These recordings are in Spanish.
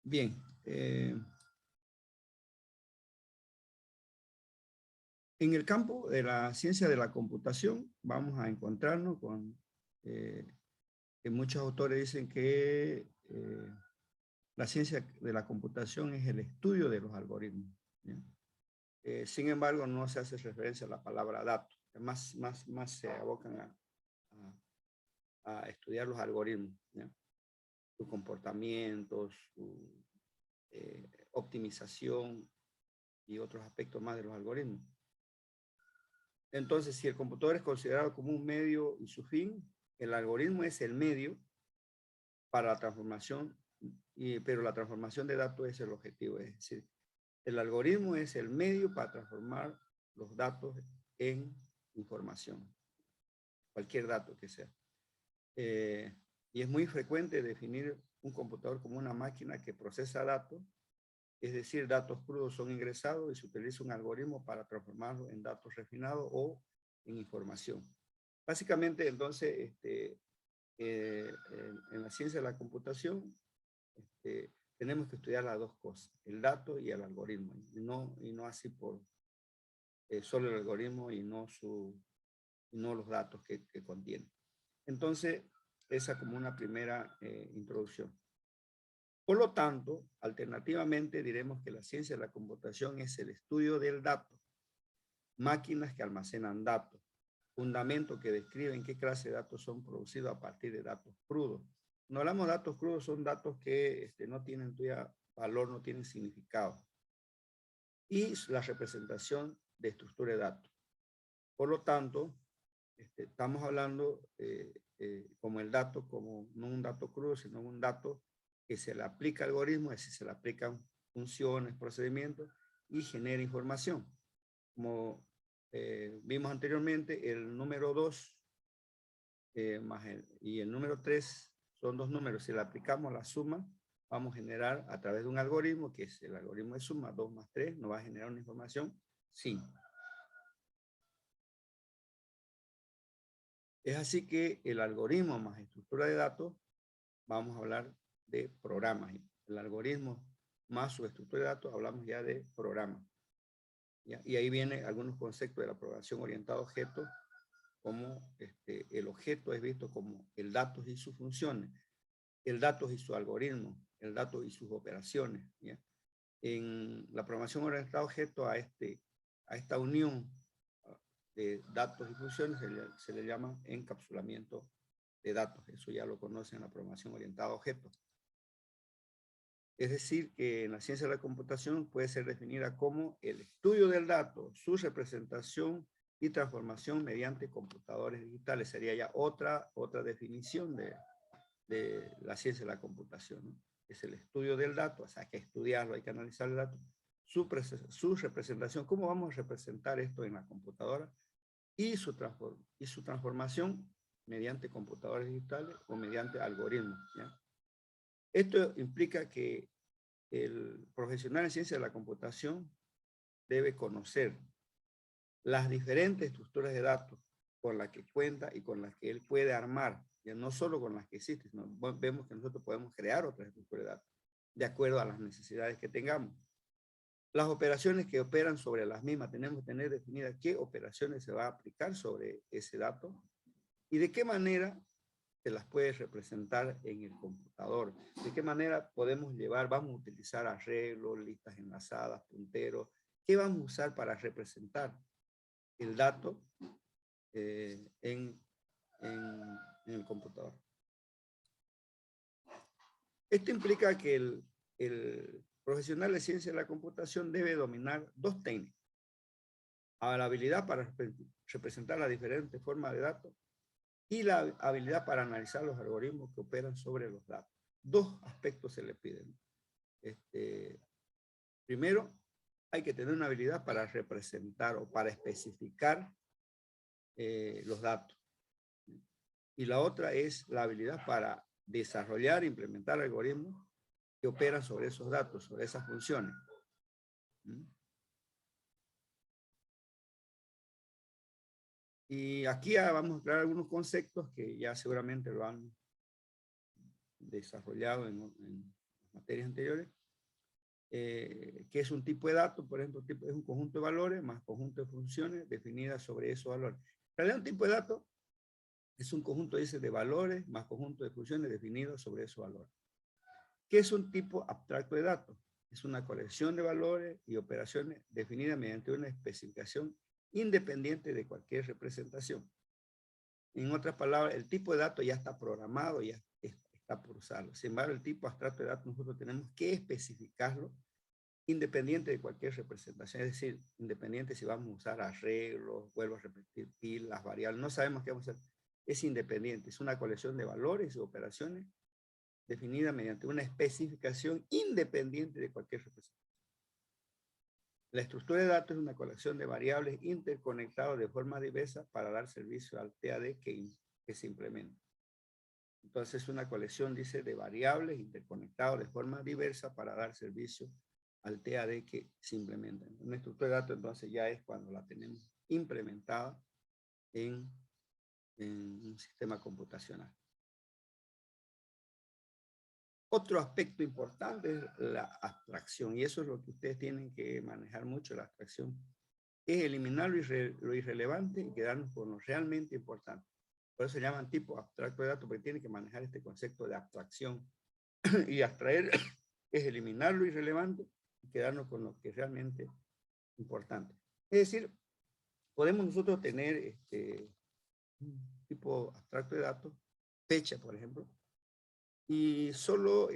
Bien. En el campo de la ciencia de la computación vamos a encontrarnos con que muchos autores dicen que la ciencia de la computación es el estudio de los algoritmos. Sin embargo, no se hace referencia a la palabra dato. Más se abocan a estudiar los algoritmos, ¿ya? Su comportamiento, su optimización y otros aspectos más de los algoritmos. Entonces, si el computador es considerado como un medio y su fin, el algoritmo es el medio para la transformación, pero la transformación de datos es el objetivo. Es decir, el algoritmo es el medio para transformar los datos en información, cualquier dato que sea. Y es muy frecuente definir un computador como una máquina que procesa datos, es decir, datos crudos son ingresados y se utiliza un algoritmo para transformarlos en datos refinados o en información. Básicamente, entonces, en la ciencia de la computación, tenemos que estudiar las dos cosas, el dato y el algoritmo, y no así por solo el algoritmo y no los datos que contiene. Entonces, esa como una primera introducción. Por lo tanto, alternativamente diremos que la ciencia de la computación es el estudio del dato, máquinas que almacenan datos, fundamentos que describen qué clase de datos son producidos a partir de datos crudos. No hablamos de datos crudos, son datos que no tienen valor, no tienen significado. Y la representación de estructura de datos. Por lo tanto, estamos hablando como el dato, como no un dato crudo, sino un dato que se le aplica algoritmos, es decir, se le aplican funciones, procedimientos y genera información. Como vimos anteriormente, el número 2 y el número 3 son dos números. Si le aplicamos la suma, vamos a generar a través de un algoritmo, que es el algoritmo de suma, 2 más 3, nos va a generar una información 5. Es así que el algoritmo más estructura de datos, vamos a hablar de programas. El algoritmo más su estructura de datos, hablamos ya de programas. ¿Ya? Y ahí vienen algunos conceptos de la programación orientada a objetos, como el objeto es visto como el dato y sus funciones, el dato y su algoritmo, el dato y sus operaciones. ¿Ya? En la programación orientada a objetos, a esta unión de datos y funciones se le llama encapsulamiento de datos. Eso ya lo conocen en la programación orientada a objetos. Es decir, que en la ciencia de la computación puede ser definida como el estudio del dato, su representación y transformación mediante computadores digitales. Sería ya otra definición de la ciencia de la computación, ¿no? Es el estudio del dato, o sea, hay que estudiarlo, hay que analizar el dato, su representación, cómo vamos a representar esto en la computadora y su transformación mediante computadores digitales o mediante algoritmos, ¿ya? Esto implica que el profesional en ciencia de la computación debe conocer las diferentes estructuras de datos con las que cuenta y con las que él puede armar, ya no solo con las que existen, sino vemos que nosotros podemos crear otras estructuras de datos de acuerdo a las necesidades que tengamos. Las operaciones que operan sobre las mismas, tenemos que tener definida qué operaciones se va a aplicar sobre ese dato y de qué manera se las puede representar en el computador. De qué manera podemos vamos a utilizar arreglos, listas enlazadas, punteros. ¿Qué vamos a usar para representar el dato en el computador? Esto implica que el profesional de ciencia de la computación debe dominar dos técnicas. La habilidad para representar las diferentes formas de datos y la habilidad para analizar los algoritmos que operan sobre los datos. Dos aspectos se le piden. Primero, hay que tener una habilidad para representar o para especificar los datos. Y la otra es la habilidad para desarrollar e implementar algoritmos que operan sobre esos datos, sobre esas funciones. Y aquí vamos a aclarar algunos conceptos que ya seguramente lo han desarrollado en materias anteriores, que es un tipo de dato, por ejemplo, es un conjunto de valores más conjunto de funciones definidas sobre esos valores. En realidad, un tipo de dato es un conjunto, dice, de valores más conjunto de funciones definidos sobre esos valores. ¿Qué es un tipo abstracto de datos? Es una colección de valores y operaciones definidas mediante una especificación independiente de cualquier representación. En otras palabras, el tipo de dato ya está programado, ya está por usarlo. Sin embargo, el tipo abstracto de datos nosotros tenemos que especificarlo independiente de cualquier representación, es decir, independiente si vamos a usar arreglos, vuelvo a repetir, pilas, variables, no sabemos qué vamos a hacer. Es independiente, es una colección de valores y operaciones definida mediante una especificación independiente de cualquier representación. La estructura de datos es una colección de variables interconectadas de forma diversa para dar servicio al TAD que se implementa. Entonces es una colección, dice, de variables interconectadas de forma diversa para dar servicio al TAD que se implementa. Una estructura de datos entonces ya es cuando la tenemos implementada en un sistema computacional. Otro aspecto importante es la abstracción, y eso es lo que ustedes tienen que manejar mucho, la abstracción. Es eliminar lo irrelevante y quedarnos con lo realmente importante. Por eso se llaman tipo abstracto de datos, porque tienen que manejar este concepto de abstracción. Y abstraer es eliminar lo irrelevante y quedarnos con lo que es realmente importante. Es decir, podemos nosotros tener un tipo abstracto de datos, fecha, por ejemplo, y solo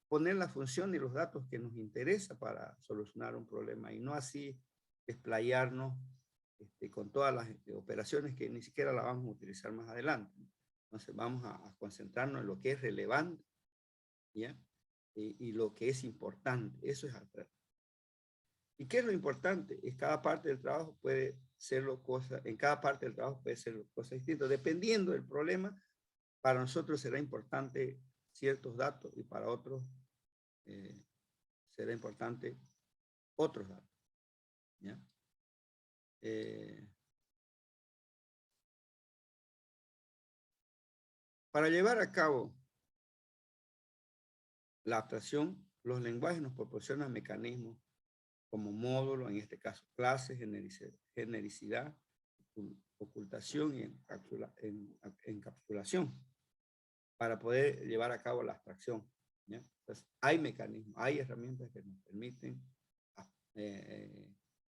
poner la función y los datos que nos interesa para solucionar un problema y no así desplayarnos con todas las operaciones que ni siquiera la vamos a utilizar más adelante. Entonces vamos a concentrarnos en lo que es relevante, ¿ya? Y lo que es importante, eso es abstraer. ¿Y qué es lo importante? En cada parte del trabajo puede serlo cosas, en cada parte del trabajo puede ser cosas distintas, dependiendo del problema. Para nosotros será importante ciertos datos y para otros será importante otros datos, ¿ya? Para llevar a cabo la abstracción, los lenguajes nos proporcionan mecanismos como módulo, en este caso clases, genericidad, ocultación y encapsulación, para poder llevar a cabo la abstracción, ¿ya? Entonces, hay mecanismos, hay herramientas que nos permiten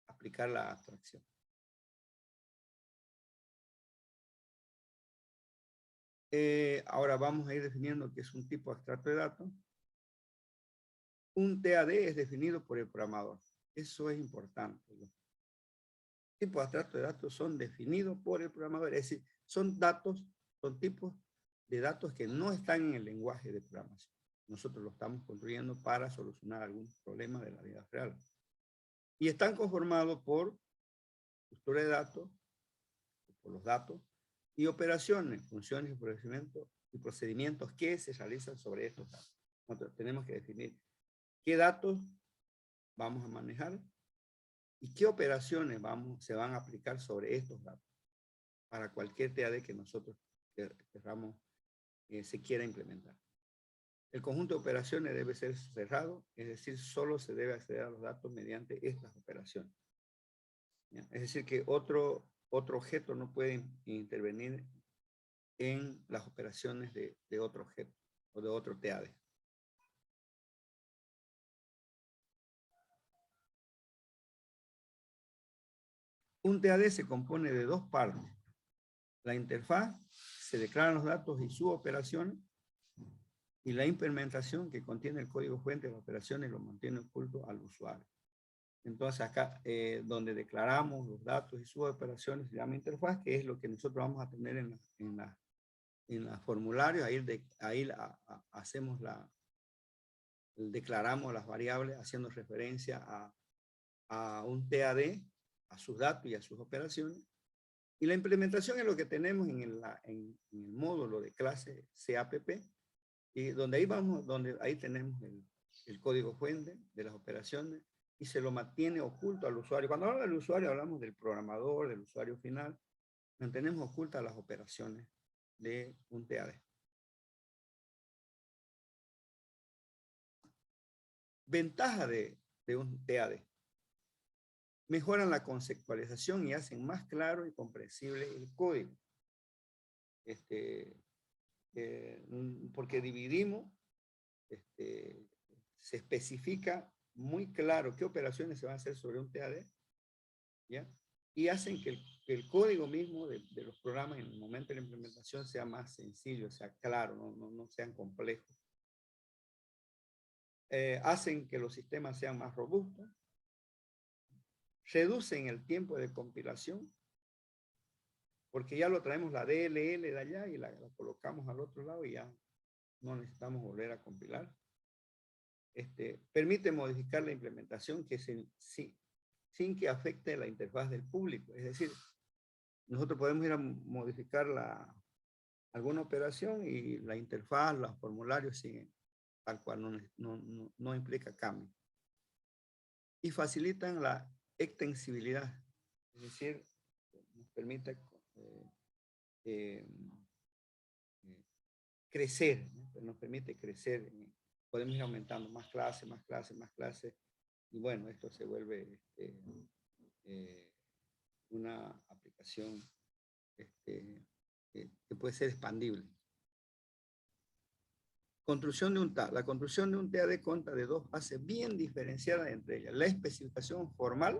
aplicar la abstracción. Ahora vamos a ir definiendo qué es un tipo abstracto de datos. Un TAD es definido por el programador. Eso es importante. Los tipos abstractos de datos son definidos por el programador. Es decir, son tipos de datos que no están en el lenguaje de programación. Nosotros lo estamos construyendo para solucionar algún problema de la vida real. Y están conformados por estructura de datos, por los datos, y operaciones, funciones y procedimientos que se realizan sobre estos datos. Nosotros tenemos que definir qué datos vamos a manejar y qué operaciones se van a aplicar sobre estos datos para cualquier TAD que nosotros queramos se quiera implementar. El conjunto de operaciones debe ser cerrado, es decir, solo se debe acceder a los datos mediante estas operaciones. ¿Ya? Es decir, que otro objeto no puede intervenir en las operaciones de otro objeto o de otro TAD. Un TAD se compone de dos partes. La interfaz, se declaran los datos y sus operaciones, y la implementación que contiene el código fuente de las operaciones y lo mantiene oculto al usuario. Entonces acá donde declaramos los datos y sus operaciones se llama interfaz, que es lo que nosotros vamos a tener en la formulario. Ahí hacemos declaramos las variables haciendo referencia a un TAD, a sus datos y a sus operaciones. Y la implementación es lo que tenemos en el módulo de clase CAPP, y donde ahí tenemos el código fuente de las operaciones y se lo mantiene oculto al usuario. Cuando hablamos del usuario hablamos del programador, del usuario final, mantenemos ocultas las operaciones de un TAD. Ventaja de un TAD. Mejoran la conceptualización y hacen más claro y comprensible el código. Porque dividimos, se especifica muy claro qué operaciones se van a hacer sobre un TAD, ¿ya? Y hacen que el código mismo de los programas en el momento de la implementación sea más sencillo, sea claro, no sean complejos. Hacen que los sistemas sean más robustos, reducen el tiempo de compilación, porque ya lo traemos la DLL de allá y la colocamos al otro lado y ya no necesitamos volver a compilar. Permite modificar la implementación sin que afecte la interfaz del público. Es decir, nosotros podemos ir a modificar alguna operación y la interfaz, los formularios siguen tal cual, no implica cambio. Y facilitan la extensibilidad, es decir, nos permite crecer, ¿no? Nos permite crecer, podemos ir aumentando más clases, más clases, más clases, y bueno, esto se vuelve una aplicación que puede ser expandible. Construcción de un TAD. La construcción de un TAD consta de dos fases bien diferenciadas entre ellas. La especificación formal